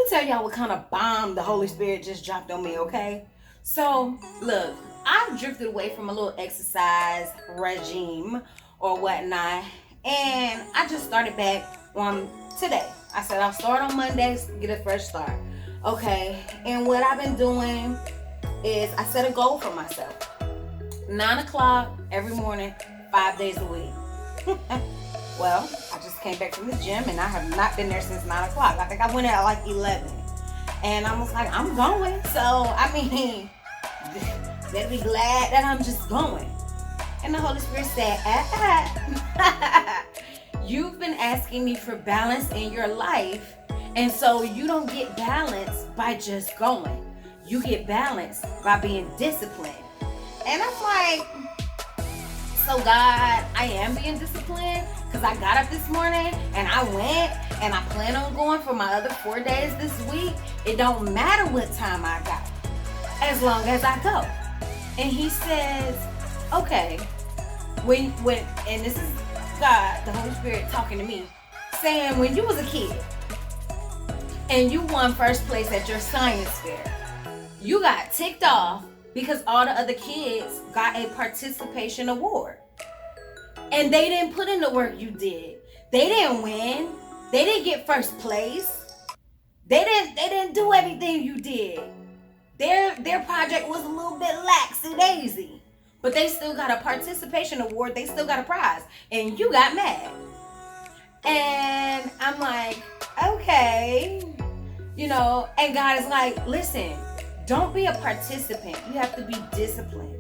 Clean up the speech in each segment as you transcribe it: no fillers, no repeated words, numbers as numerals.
tell y'all what kind of bomb the Holy Spirit just dropped on me, okay? So, look, I've drifted away from a little exercise regime or whatnot, and I just started back on today. I said I'll start on Mondays, get a fresh start. Okay, and what I've been doing is I set a goal for myself. 9 o'clock every morning, 5 days a week. Well, I just came back from the gym and I have not been there since 9 o'clock. I think I went at like 11. And I was like, I'm going. So, I mean, better be glad that I'm just going. And the Holy Spirit said, you've been asking me for balance in your life. And so you don't get balance by just going. You get balance by being disciplined. And I'm like, so God, I am being disciplined because I got up this morning and I went and I plan on going for my other 4 days this week. It don't matter what time I got, as long as I go. And he says, okay, when and this is God, the Holy Spirit talking to me, saying when you was a kid and you won first place at your science fair, you got ticked off because all the other kids got a participation award. And they didn't put in the work you did. They didn't win. They didn't get first place. They didn't do everything you did. Their project was a little bit laxy-daisy. But they still got a participation award. They still got a prize. And you got mad. And I'm like, okay. And God is like, listen, don't be a participant. You have to be disciplined.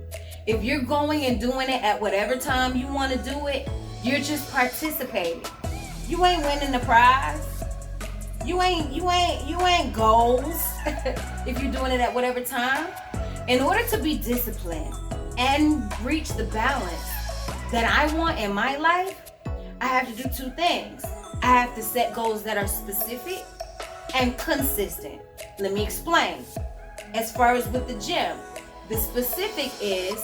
If you're going and doing it at whatever time you want to do it, you're just participating. You ain't winning the prize. You ain't goals if you're doing it at whatever time. In order to be disciplined and reach the balance that I want in my life, I have to do two things. I have to set goals that are specific and consistent. Let me explain. As far as with the gym, the specific is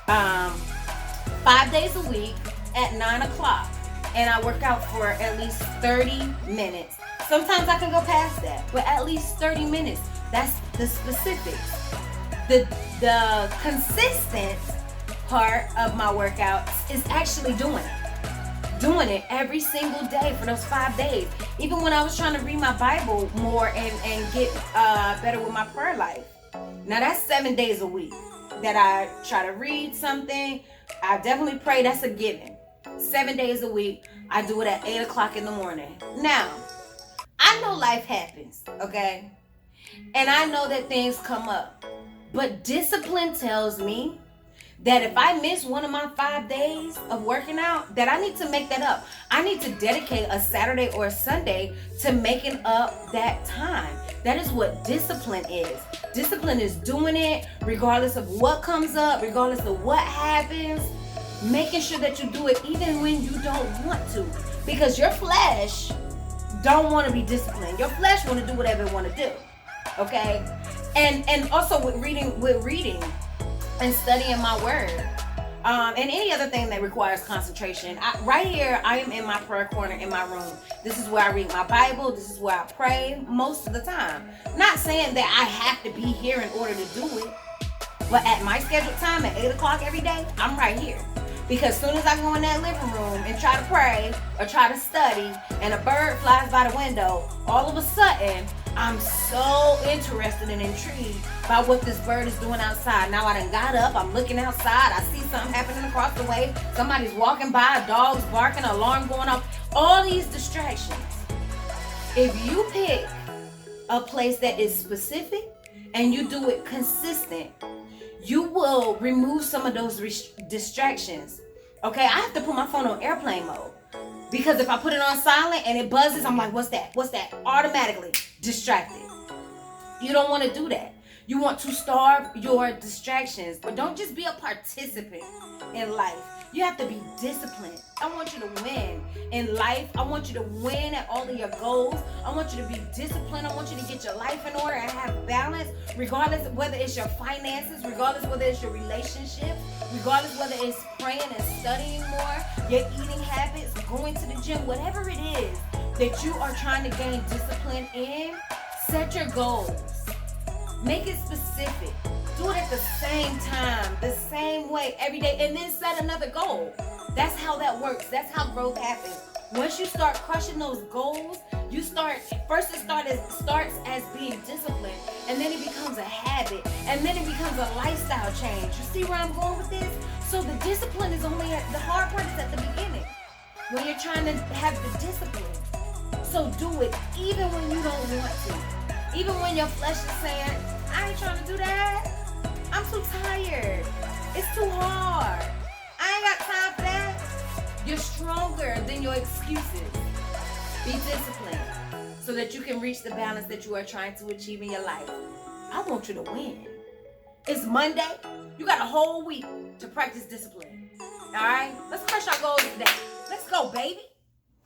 5 days a week at 9 o'clock. And I work out for at least 30 minutes. Sometimes I can go past that, but at least 30 minutes. That's the specifics. The consistent part of my workouts is actually doing it. Doing it every single day for those 5 days. Even when I was trying to read my Bible more and get better with my prayer life. Now that's 7 days a week that I try to read something. I definitely pray, that's a given. 7 days a week. I do it at 8 o'clock in the morning. Now, I know life happens, okay? And I know that things come up. But discipline tells me that if I miss one of my 5 days of working out, that I need to make that up. I need to dedicate a Saturday or a Sunday to making up that time. That is what discipline is. Discipline is doing it regardless of what comes up, regardless of what happens, making sure that you do it even when you don't want to. Because your flesh don't want to be disciplined. Your flesh want to do whatever it want to do. Okay? And also with reading and studying my word, and any other thing that requires concentration. Right here, I am in my prayer corner in my room. This is where I read my Bible. This is where I pray most of the time. Not saying that I have to be here in order to do it, but at my scheduled time at 8 o'clock every day, I'm right here. Because as soon as I go in that living room and try to pray or try to study and a bird flies by the window, all of a sudden, I'm so interested and intrigued by what this bird is doing outside. Now I done got up, I'm looking outside, I see something happening across the way, somebody's walking by, a dog's barking, alarm going off, all these distractions. If you pick a place that is specific and you do it consistent, you will remove some of those distractions. Okay, I have to put my phone on airplane mode. Because if I put it on silent and it buzzes, I'm like, what's that? What's that? Automatically distracted. You don't want to do that. You want to starve your distractions. But don't just be a participant in life. You have to be disciplined. I want you to win in life. I want you to win at all of your goals. I want you to be disciplined. I want you to get your life in order and have balance, regardless of whether it's your finances, regardless whether it's your relationships, regardless whether it's praying and studying more, your eating habits, going to the gym, whatever it is that you are trying to gain discipline in, Set your goals. Make it specific. Do it at the same time, the same way every day, and then set another goal. That's how that works. That's how growth happens. Once you start crushing those goals, it starts as being disciplined, and then it becomes a habit, and then it becomes a lifestyle change. You see where I'm going with this? So the discipline is only the hard part is at the beginning, when you're trying to have the discipline. So do it even when you don't want to. Even when your flesh is saying, I ain't trying to do that. I'm too tired. It's too hard. I ain't got time for that. You're stronger than your excuses. Be disciplined so that you can reach the balance that you are trying to achieve in your life. I want you to win. It's Monday. You got a whole week to practice discipline. All right? Let's crush our goals today. Let's go, baby.